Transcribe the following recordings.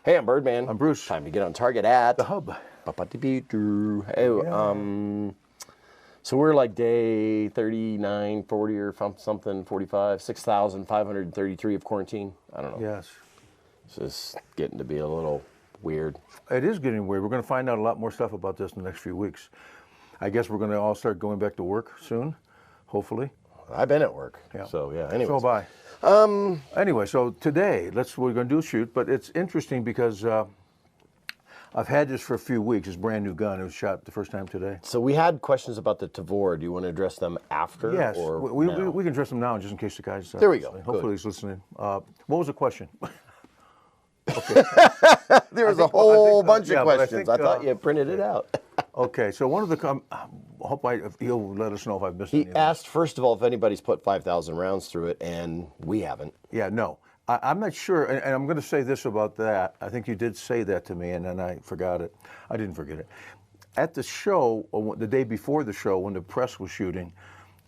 Hey, I'm Birdman. I'm Bruce. Time to get on target at The Hub. Hey, so we're like day 39, 40 or something, 45, 6,533 of quarantine. I don't know. Yes. This is getting to be a little weird. It is getting weird. We're going to find out a lot more stuff about this in the next few weeks. I guess we're going to all start going back to work soon, hopefully. I've been at work. Yeah. So, yeah, anyway. So have I. Anyway, so today, we're going to do a shoot, but it's interesting because I've had this for a few weeks. It's a brand new gun. It was shot the first time today. So we had questions about the Tavor. Do you want to address them after? Yes, or we now? can address them now just in case the guys... There we go. Hopefully he's listening. What was the question? There was a whole bunch of yeah, but questions. I thought you printed it out. Okay, so one of the... he'll let us know if I've missed He anything. asked, first of all, if anybody's put 5,000 rounds through it, and we haven't. Yeah, no. I'm not sure, and I'm going to say this about that. I think you did say that to me, and then I forgot it. I didn't forget it. At the show, or the day before the show, when the press was shooting,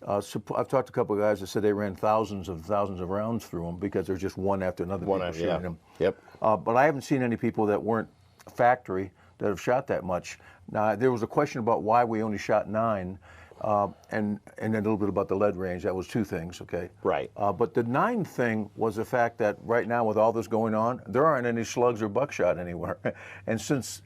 I've talked to a couple of guys that said they ran thousands of rounds through them because there's just one after another people shooting them. Yep. But I haven't seen any people that weren't factory that have shot that much. Now, there was a question about why we only shot 9. And a little bit about the lead range. That was 2 things, okay? Right. But the 9 thing was the fact that right now with all this going on, there aren't any slugs or buckshot anywhere. And since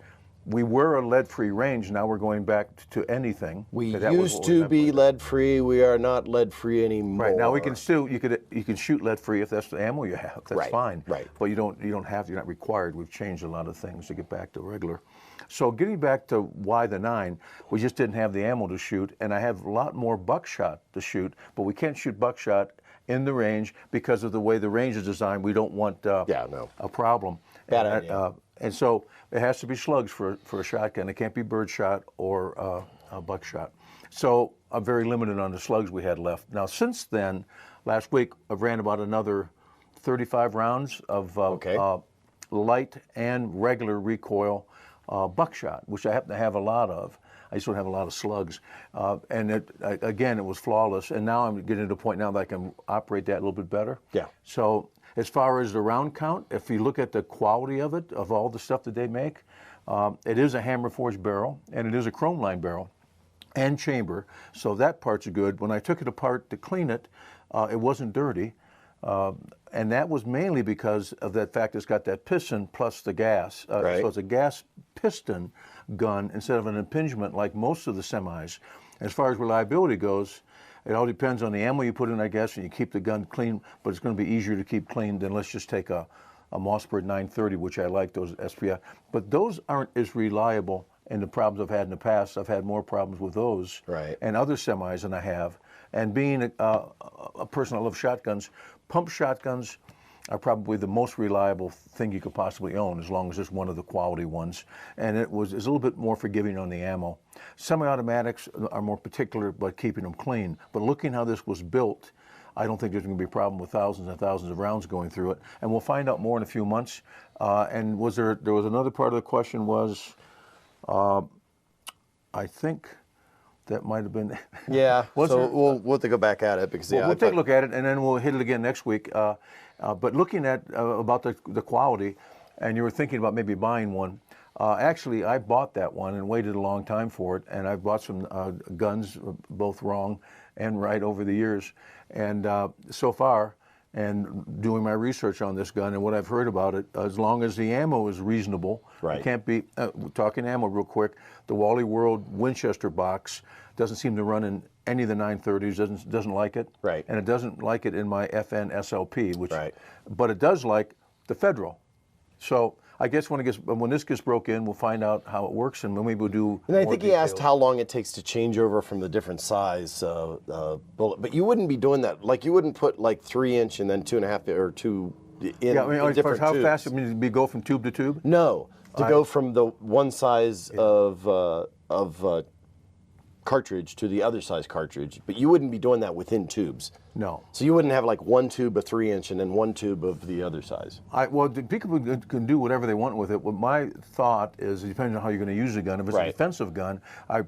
we were a lead-free range, now we're going back to anything. We used to be lead-free. We are not lead-free anymore. Right, now we can still, you can shoot lead-free if that's the ammo you have. That's fine. Right. But you're not required. We've changed a lot of things to get back to regular. So getting back to why the 9, we just didn't have the ammo to shoot, and I have a lot more buckshot to shoot, but we can't shoot buckshot in the range because of the way the range is designed. We don't want a problem. Bad idea. And so it has to be slugs for a shotgun. It can't be birdshot or buckshot. So I'm very limited on the slugs we had left. Now since then, last week I've ran about another 35 rounds of light and regular recoil buckshot, which I happen to have a lot of. I just don't have a lot of slugs. And again, it was flawless. And now I'm getting to the point now that I can operate that a little bit better. Yeah. So as far as the round count, if you look at the quality of it, of all the stuff that they make, it is a hammer forged barrel and it is a chrome line barrel and chamber. So that part's good. When I took it apart to clean it, it wasn't dirty. And that was mainly because of that fact it's got that piston plus the gas. Right. So it's a gas piston gun instead of an impingement like most of the semis. As far as reliability goes, it all depends on the ammo you put in, I guess, and you keep the gun clean, but it's going to be easier to keep clean than let's just take a Mossberg 930, which I like, those SPI. But those aren't as reliable in the problems I've had in the past. I've had more problems with those and other semis than I have. And being a person that loves shotguns, pump shotguns are probably the most reliable thing you could possibly own, as long as it's one of the quality ones. And it's a little bit more forgiving on the ammo. Semi-automatics are more particular about keeping them clean. But looking how this was built, I don't think there's going to be a problem with thousands and thousands of rounds going through it. And we'll find out more in a few months. And there was another part of the question was, I think that might have been... Yeah, so we'll have to go back at it because we'll take a look at it and then we'll hit it again next week. But looking at about the quality, and you were thinking about maybe buying one, actually I bought that one and waited a long time for it, and I've bought some guns, both wrong and right over the years. And so far, and doing my research on this gun and what I've heard about it, as long as the ammo is reasonable, it can't be, talking ammo real quick, the Wally World Winchester box doesn't seem to run in any of the 930s, doesn't like it, and it doesn't like it in my FN SLP, which, but it does like the Federal. So I guess when this gets broke in, we'll find out how it works, and maybe we'll do. And I think he asked how long it takes to change over from the different size bullet, but you wouldn't be doing that. Like you wouldn't put like 3-inch and then 2.5 or 2 in different how tubes. fast? I mean, we go from tube to tube? No, to go from the one size of cartridge to the other size cartridge, but you wouldn't be doing that within tubes. No. So you wouldn't have like one tube of 3-inch and then one tube of the other size. Well, people can do whatever they want with it. Well, my thought is, depending on how you're going to use the gun, if it's a defensive gun, I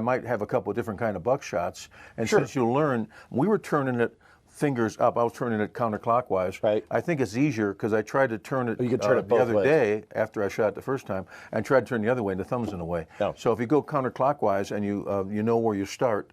might have a couple of different kind of buckshots. And since you'll learn, we were turning it fingers up. I was turning it counterclockwise. Right. I think it's easier because I tried to turn it, You could turn it the both other ways. day after I shot the first time, and tried to turn the other way, and the thumb's in the way. Oh. So if you go counterclockwise and you know where you start,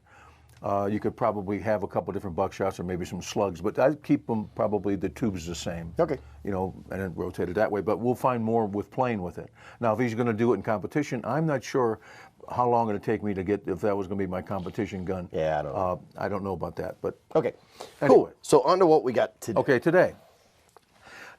you could probably have a couple different buckshots or maybe some slugs, but I'd keep them probably the tubes the same. Okay. You know, and then rotate it that way. But we'll find more with playing with it. Now, if he's going to do it in competition, I'm not sure how long it'd take me to get, if that was going to be my competition gun. Yeah, I don't know. I don't know about that, but Okay. Anyway. Cool. So on to what we got today. okay, today.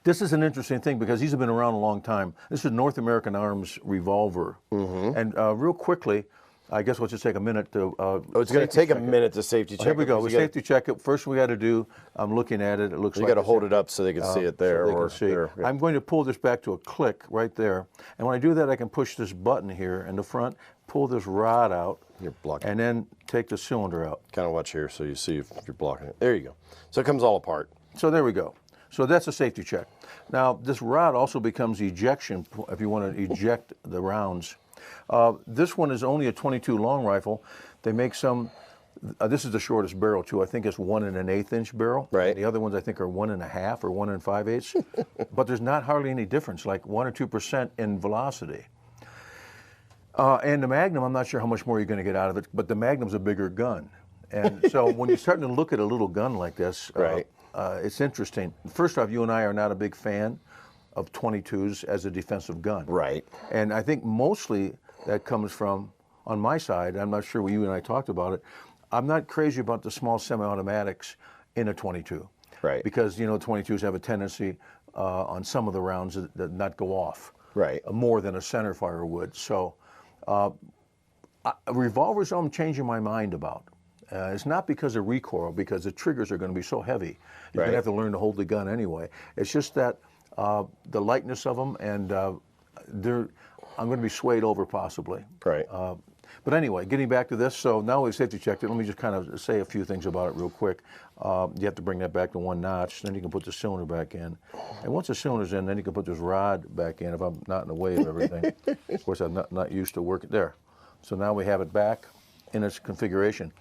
This is an interesting thing because these have been around a long time. This is North American Arms Revolver. And real quickly, I guess we'll just take a minute to. Oh, it's going to take a minute to safety check. Here we it, go. because We you safety check it. First, we got to do. I'm looking at it. It looks You like got to it's hold it up so they can see it there, so they or can see. there. Yeah. I'm going to pull this back to a click right there, and when I do that, I can push this button here in the front, pull this rod out, You're blocking. and then take the cylinder out. Kind of watch here so you see if you're blocking it. There you go. So it comes all apart. So there we go. So that's a safety check. Now this rod also becomes ejection if you want to eject the rounds. This one is only a 22 long rifle. They make some. This is the shortest barrel too. I think it's 1 1/8 inch barrel. Right. The other ones I think are 1 1/2 or 1 5/8. But there's not hardly any difference, like 1 or 2% in velocity. And the Magnum, I'm not sure how much more you're going to get out of it, but the Magnum's a bigger gun. And so when you're starting to look at a little gun like this, Right. It's interesting. First off, you and I are not a big fan of 22s as a defensive gun. Right. And I think mostly that comes from, on my side, I'm not sure what you and I talked about it, I'm not crazy about the small semi-automatics in a 22. Right. Because, you know, 22s have a tendency on some of the rounds that not go off. Right. More than a center fire would. So revolvers I'm changing my mind about. It's not because of recoil, because the triggers are going to be so heavy. You're going Right. to have to learn to hold the gun anyway. It's just that the lightness of them, and I'm going to be swayed over possibly. Right. But anyway, getting back to this, so now we've safety checked it. Let me just kind of say a few things about it real quick. You have to bring that back to 1 notch, then you can put the cylinder back in. And once the cylinder's in, then you can put this rod back in if I'm not in the way of everything. Of course, I'm not used to working there. So now we have it back in its configuration.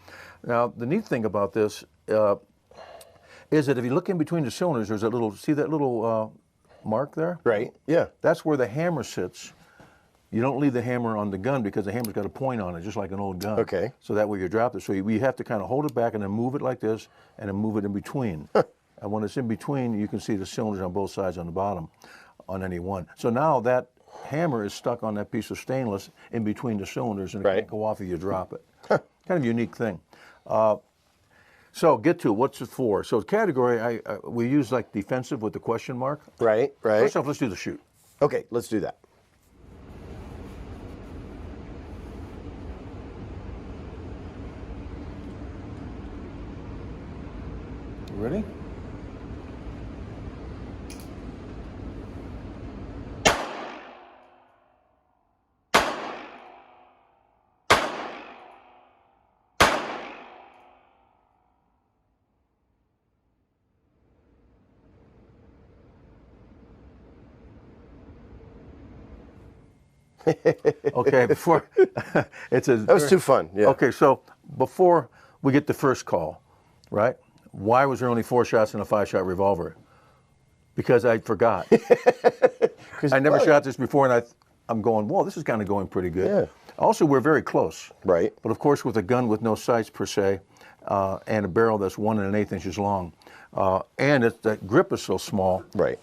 Now, the neat thing about this is that if you look in between the cylinders, there's a little, see that little mark there? Right. Yeah. That's where the hammer sits. You don't leave the hammer on the gun because the hammer's got a point on it, just like an old gun. Okay. So that way you drop it. So you have to kind of hold it back and then move it like this and then move it in between. And when it's in between, you can see the cylinders on both sides on the bottom on any one. So now that hammer is stuck on that piece of stainless in between the cylinders and it Right. can't go off if you drop it. Kind of a unique thing. So get to what's it for? So category, we use like defensive with the question mark. Right. Right. First off, let's do the shoot. Okay, let's do that. You ready? Okay, before it's a That was too fun. Yeah. Okay, so before we get the first call, right? Why was there only 4 shots in a 5-shot revolver? Because I forgot. I never shot this before, and I'm going, whoa, this is kind of going pretty good. Yeah. Also, we're very close. Right. But of course, with a gun with no sights per se, and a barrel that's 1 1/8 inches long, and the grip is so small. Right.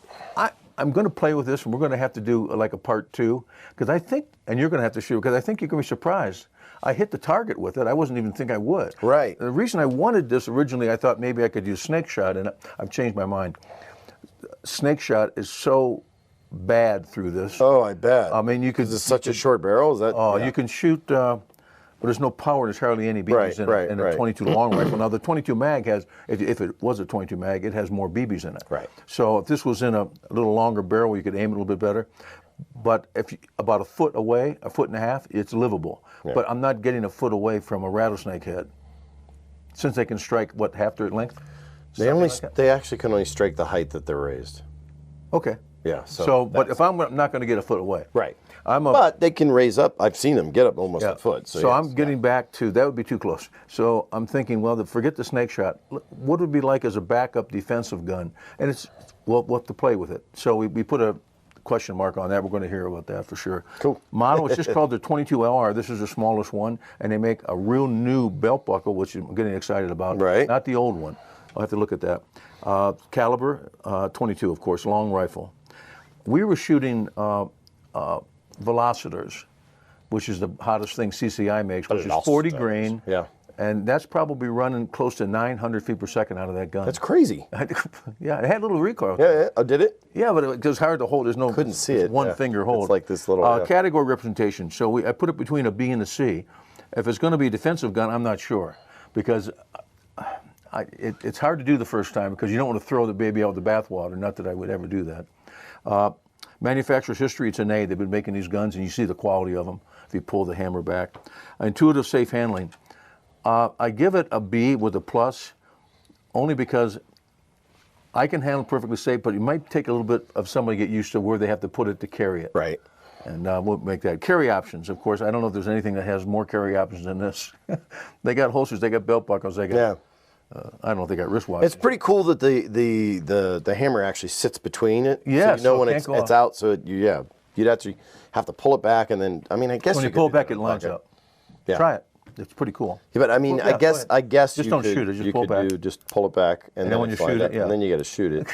I'm going to play with this, and we're going to have to do like a part 2, because I think, and you're going to have to shoot, because I think you're going to be surprised. I hit the target with it. I wasn't even think I would. Right. The reason I wanted this originally, I thought maybe I could use snake shot, and I've changed my mind. Snake shot is so bad through this. Oh, I bet. I mean, you could. It's such a short barrel. Is that? Oh, yeah. you can shoot, but there's no power. There's hardly any BBs in a 22 long rifle. Now the 22 mag has, if it was a 22 mag, it has more BBs in it. Right. So if this was in a little longer barrel, you could aim it a little bit better. But if about a foot away, 1.5 feet, it's livable. Yeah. But I'm not getting a foot away from a rattlesnake head, since they can strike half their length. They actually can only strike the height that they're raised. Okay. Yeah. So but if I'm not going to get a foot away. Right. I'm a, But they can raise up. I've seen them get up almost yeah. a foot. So yes, I'm getting back to, that would be too close. So I'm thinking, well, forget the snake shot. What would it be like as a backup defensive gun? And it's, well, what to play with it. So we put a question mark on that. We're going to hear about that for sure. Cool. Model is just called the 22LR. This is the smallest one. And they make a real new belt buckle, which I'm getting excited about. Right. Not the old one. I'll have to look at that. Caliber, 22, of course, long rifle. We were shooting velocitors, which is the hottest thing CCI makes, which is 40 grain. Yeah. And that's probably running close to 900 feet per second out of that gun. That's crazy. Yeah, it had a little recoil. Yeah. Oh, did it? Yeah, but it was hard to hold. There's no Couldn't see it. one finger hold. It's like this little category representation. So I put it between a B and a C. If it's going to be a defensive gun, I'm not sure, because it's hard to do the first time because you don't want to throw the baby out with the bathwater. Not that I would ever do that. Manufacturer's history, it's an A. They've been making these guns, and you see the quality of them if you pull the hammer back. Intuitive, safe handling. I give it a B with a plus, only because I can handle perfectly safe, but it might take a little bit of somebody to get used to where they have to put it to carry it. Right. And we'll make that. Carry options, of course. I don't know if there's anything that has more carry options than this. They got holsters, they got belt buckles, they got. Yeah. I don't know if they got wristwatches. It's pretty cool that the hammer actually sits between it. Yeah, So you know so when it it's can't go off. out. So you'd actually have to pull it back, and then I guess When you could pull it do back, that it in a lines pocket. up. Yeah. Try it. It's pretty cool. Yeah, but Well, yeah, go ahead. I guess Just you don't could, shoot it, just you pull could back. do just pull it back, and then when you slide shoot up, it, yeah. and then you got to shoot it,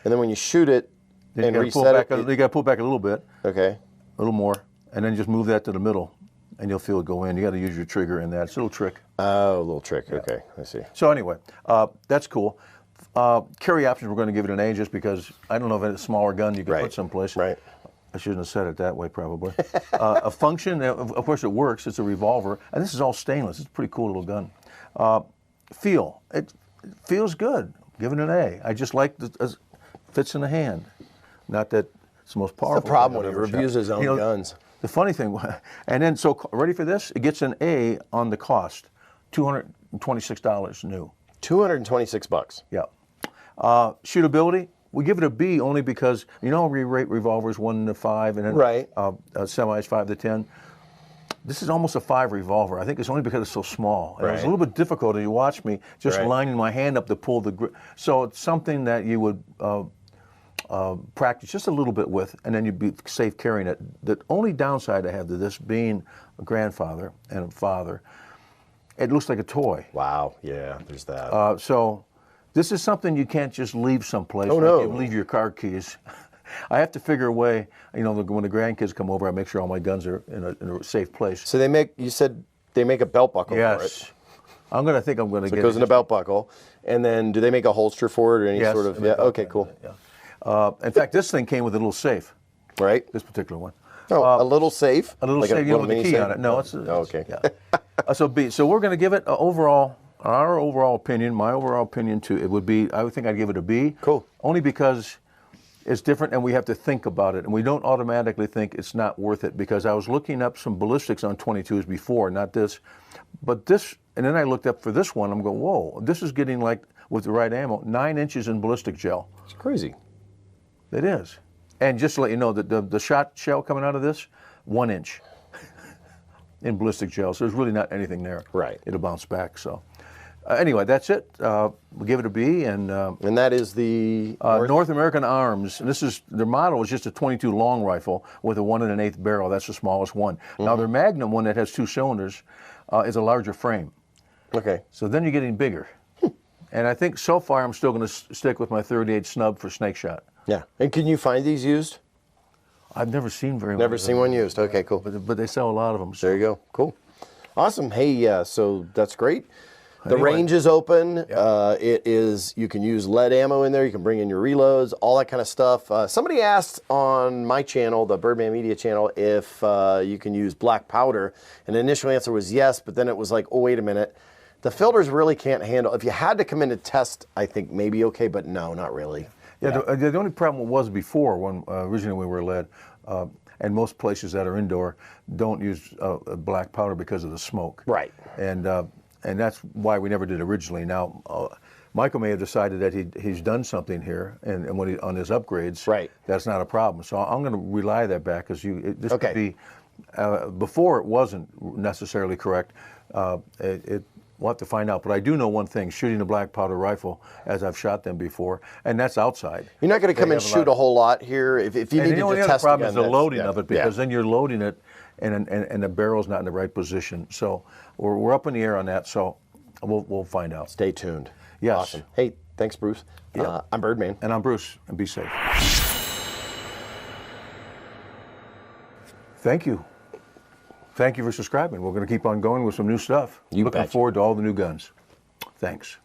and then when you shoot it Then and you gotta pull reset back. it, You got to pull back a little bit, okay, a little more, and then just move that to the middle, and you'll feel it go in. You got to use your trigger in that. It's a little trick. oh, a little trick. Okay, I see. So anyway, that's cool. Carry options, we're going to give it an A just because I don't know if it's a smaller gun you can Right. put someplace. Right. I shouldn't have said it that way, probably. A function, of course, it works. It's a revolver, and this is all stainless. It's a pretty cool little gun. Feel, it feels good. Give it an A. I just like it fits in the hand. Not that it's the most powerful. The problem thing when I've he ever reviews shot. his own guns. The funny thing, and then so ready for this? It gets an A on the cost, $226 new. $226. Yeah. Shootability, we give it a B only because, you know, we rate revolvers 1 to 5 and then Right. semis 5 to 10. This is almost a 5 revolver. I think it's only because it's so small. And It was a Right. little bit difficult as you watch me just Right. lining my hand up to pull the grip. So it's something that you would practice just a little bit with, and then you'd be safe carrying it. The only downside I have to this, being a grandfather and a father, it looks like a toy. Wow. Yeah. There's that. So this is something you can't just leave someplace. Oh, like no. you leave your car keys. I have to figure a way, you know, when the grandkids come over, I make sure all my guns are in a safe place. So you said they make a belt buckle for it. Yes. I'm going to get It goes in a belt buckle, and then do they make a holster for it or any Yes, sort of? they Yeah. make all Okay. kinds Cool. of it, yeah. In fact, this thing came with a little safe, Right. this particular one. Oh, a little safe. A little Like safe, you know, with the mini key safe? on it. No, it's okay. Yeah. So B. So we're going to give it our overall opinion, my overall opinion too. It would be, I would think I'd give it a B. Cool. Only because it's different and we have to think about it, and we don't automatically think it's not worth it, because I was looking up some ballistics on 22s before, not this, but this, and then I looked up for this one. I'm going, whoa, this is getting, like, with the right ammo, 9 inches in ballistic gel. It's crazy. It is. And just to let you know, the shot shell coming out of this, 1 inch in ballistic gel. So there's really not anything there. Right. It'll bounce back. So anyway, that's it. We'll give it a B. And that is the North American Arms. And this is, their model is just a 22 long rifle with a 1 1/8 barrel. That's the smallest one. Now their Magnum one that has 2 cylinders is a larger frame. Okay. So then you're getting bigger. And I think so far I'm still going to stick with my 38 snub for snake shot. Yeah. And can you find these used? I've never seen very Never many of seen them. one used. Okay, cool. But they sell a lot of them. So. There you go. Cool. Awesome. Hey, so that's great. The Anyway. range is open. It is. You can use lead ammo in there. You can bring in your reloads, all that kind of stuff. Somebody asked on my channel, the Birdman Media channel, if you can use black powder, and the initial answer was yes. But then it was like, oh, wait a minute. The filters really can't handle. If you had to come in to test, I think maybe okay, but no, not really. Yeah, the only problem was before, when originally we were led, and most places that are indoor don't use black powder because of the smoke. Right. And that's why we never did originally. Now, Michael may have decided that he's done something here, and when on his upgrades, Right. that's not a problem. So I'm going to relay that back because this Okay. could be before it wasn't necessarily correct. We'll have to find out. But I do know one thing: shooting a black powder rifle, as I've shot them before, and that's outside. You're not going to come and shoot a whole lot here. If you need to The test other problem again, is the loading yeah, of it, because then you're loading it, and the barrel's not in the right position. So we're up in the air on that. So we'll find out. Stay tuned. Yes. Awesome. Hey, thanks, Bruce. Yep. I'm Birdman. And I'm Bruce, and be safe. Thank you. Thank you for subscribing. We're going to keep on going with some new stuff. You Looking betcha. forward to all the new guns. Thanks.